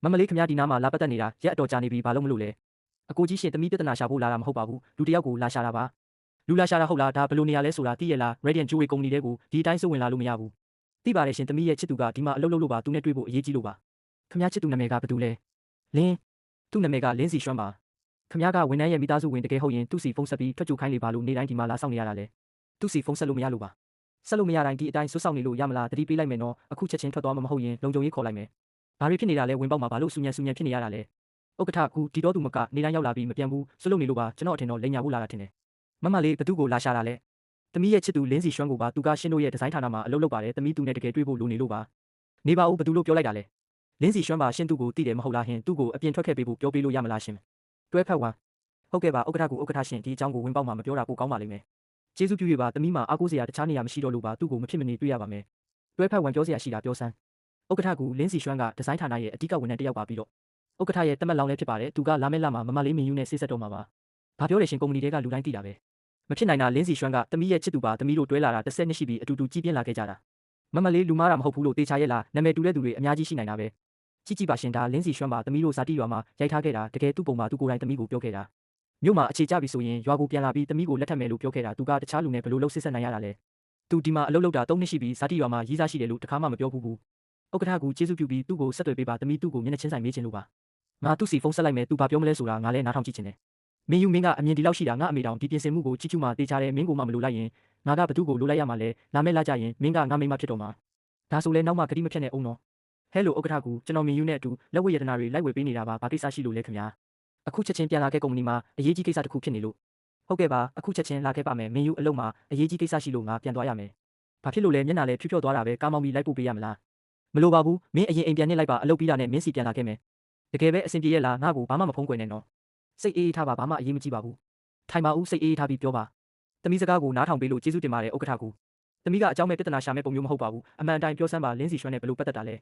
မမလေးခမရဒီနားမှာလာပတ်သက်နေတာရက်အတော်ကြာနေပြီဘာလို့မလို့လဲအကိုကြီးရှင်သမီးပြဿနာရှာဖို့လာတာမဟုတ်ပါဘူးလူတယောက်ကိုလာရှာတာပါလူလာရှာတာဟုတ်လားဒါဘယ်လိုနေရလဲဆိုတာသိရလား Radiant Jewelry ကုမ္ပဏီတဲကိုဒီအတိုင်းစုဝင်လာလို့မရဘူးသိပါတယ်ရှင်သမီးရဲ့ချစ်သူကဒီမှာအလုပ်လုပ်လို့ပါသူနဲ့တွေ့ဖို့အရေးကြီးလို့ပါခမရချစ်သူနာမည်ကဘယ်သူလဲလင်းသူ့နာမည်ကလင်းစီရွှမ်းပါခမရကဝန်ထမ်းရဲ့မိသားစုဝင်တကယ်ဟုတ်ရင်သူ့စီဖုန်းဆက်ပြီးထွက်ကြိုခိုင်းလေပါလို့နေတိုင်းဒီမှာလာဆောင်နေရတာလေသူ့စီဖုန်းဆက်လို့မရလို့ပါဆက်လို့မရတိုင်းဒီအတိုင်းဆွတ်ဆောင်နေလို့ရမလားတတိပေးလိုက်မယ်နော်အခုချက်ချင်းထွက်သွားမှာမဟုတ်ရင်လုံခြုံရေးခေါ်လိုက်မယ်ဘာတွေဖြစ်နေတာလဲဝင်ပေါက်မှာဘာလို့ဆူညံဖြစ်နေရတာလဲဥက္ကဋ္ဌကူဒီတော့သူမကနေတိုင်းရောက်လာပြီးမပြန်ဘူးဆွတ်လို့နေလို့ပါကျွန်တော်အထင်တော့လိန်ညာဖို့လာတာထင်တယ်မမလေးဘသူကိုလာရှာတာလဲသမီးရဲ့ချစ်သူလင်းစီရွှမ်းကိုပါသူကရှင်းတို့ရဲ့ဒီဇိုင်းဌာနမှာအလုပ်လုပ်ပါတယ်သမီးသူနဲ့တကယ်တွေ့ဖို့လိုနေလို့ပါနေပါဦးဘသူလို့ပြောလိုက်တာလဲလင်းစီရွှမ်းပါရှင်းသူကိုသိတယ်မဟုတ်လားဟင်သူ့ကိုအပြင်ထွက်ခဲ့ပေးဖို့ပြောပေးလို့ရမလားရှင်တွဲဖက်ဝမ်းဟုတ်ကဲ့ပါဥက္ကဋ္ဌကူဥက္ကဋ္ဌရှင်ဒီအကြောင်းကိုဝင်ပေါက်မှာမပြောတာပိုကောင်းပါလိမ့်မယ်ကျေးဇူးပြုရပါသမီးမှာအားကိုးစရာတခြားနေရာမရှိတော့လို့ပါသူ့ကိုမဖြစ်မနေတွေ့ရပါမယ်တွဲဖက်ဝမ်းပြောစရာရှိတာပြောစမ်းဥက္ကဋ္ဌကူလင်းစီရွှမ်းကဒီဇိုင်းဌာနရဲ့အဓိကဝန်ထမ်းတစ်ယောက်ပါပြီးတော့ဥက္ကဋ္ဌရဲ့တမက်လောင်လည်းဖြစ်ပါတယ်သူကလာမဲ့လမှာမမလေးမင်းယူနဲ့ဆေးဆက်တော့မှာပါဘာပြောလဲရှင်ကုမ္ပဏီတွေကလူတိုင်းသိတာပဲမဖြစ်နိုင်တာလင်းစီရွှမ်းကသမီးရဲ့ချစ်သူပါသမီးတို့တွဲလာတာတစ်ဆက်နှစ်ရှိပြီအတူတူကြည်ပြင်းလာခဲ့ကြတာမမလေးလူမားတာမဟုတ်ဘူးလို့တေချာရဲ့လားနာမည်တူတဲ့သူတွေအများကြီးရှိနိုင်တာပဲကြည့်ပါရှင်ဒါလင်းစီရွှမ်းပါသမီးတို့ဇာတိရွာမှာရိုက်ထားခဲ့တာတကယ်သူ့ပုံမှာသူကိုယ်တိုင်သမီးကိုပြောခဲ့တာမြို့မှာအခြေကျပြီဆိုရင်ရွာကိုပြန်လာပြီးသမီးကိုလက်ထပ်မယ်လို့ပြောခဲ့တာသူကတခြားလူနဲ့ဘယ်လိုလုပ်ဆစ်ဆက်နိုင်ရတာလဲသူဒီမှာအလုပ်လုပ်တာ3နှစ်ရှိပြီဇာတိရွာမှာရီးစားရှိတယ်လို့တခါမှမပြောဘူးဥက္ကဋ္ဌကူကျေးဇူးပြုပြီးသူ့ကိုဆက်သွယ်ပေးပါသမီးသူ့ကိုမျက်နှာချင်းဆိုင်မေးချင်လို့ပါငါသူ့စီဖုန်းဆက်လိုက်မယ်သူဘာပြောမလဲဆိုတာငါလည်းနားထောင်ကြည့်ချင်တယ်မင်းယူမင်းကအမြင်ဒီလောက်ရှိတာငါအမေတောင်ဒီပြင်ဆင်မှုကိုကြီးကျူးမှတေးချတယ်မင်းကိုမှမလိုလိုက်ရင်ငါကဘသူ့ကိုလိုလိုက်ရမှာလဲလာမဲ့လာကြရင်မင်းကငါမိမဖြစ်တော့မှာဒါဆိုလဲနောက်မှဂတိမဖြတ်နဲ့အောင်နော်ဟဲလိုဥက္ကဋ္ဌကူကျွန်တော်မင်းယူနဲ့အတူလက်ဝတ်ရတနာတွေလိုက်ဝယ်ပေးနေတာပါဘာကိစ္စရှိလို့လဲခင်ဗျာအခုချက်ချင်းပြန်လာခဲ့ကုမ္ပဏီမှာအရေးကြီးကိစ္စတစ်ခုဖြစ်နေလို့ဟုတ်ကဲ့ပါအခုချက်ချင်းလာခဲ့ပါမယ်မင်းယူအလုပ်မှာအရေးကြီးကိစ္စရှိလို့ငါပြန်သွားရမယ်ဘာဖြစ်လို့လဲမျက်နှာလဲဖြူဖြော့သွားတာပဲကားမောင်းပြီးလိုက်ပို့ပေးရမလားမလိုပါဘူးမင်းအရင်အိမ်ပြန်နေလိုက်ပါအလုပ်ပြီးတာနဲ့မင်းစီပြန်လာခဲ့မယ်တကယ်ပဲအဆင်ပြေရဲ့လားငါ့ကိုဘာမှမဖုံးကွယ်နဲ့နော်စိတ်အေးထားပါဘာမှအရေးမကြီးပါဘူးထိုင်ပါဦးစိတ်အေးထားပြီးပြောပါသမီးစကားကိုနားထောင်ပေးလို့ကျေးဇူးတင်ပါတယ်ဥက္ကဋ္ဌကူသမီးကအကြောင်းမဲ့ပြဿနာရှာမဲ့ပုံမျိုးမဟုတ်ပါဘူးအမှန်အတိုင်းပြောစမ်းပါလင်းစီရွှမ်းနဲ့ဘယ်လိုပတ်သက်တာလဲ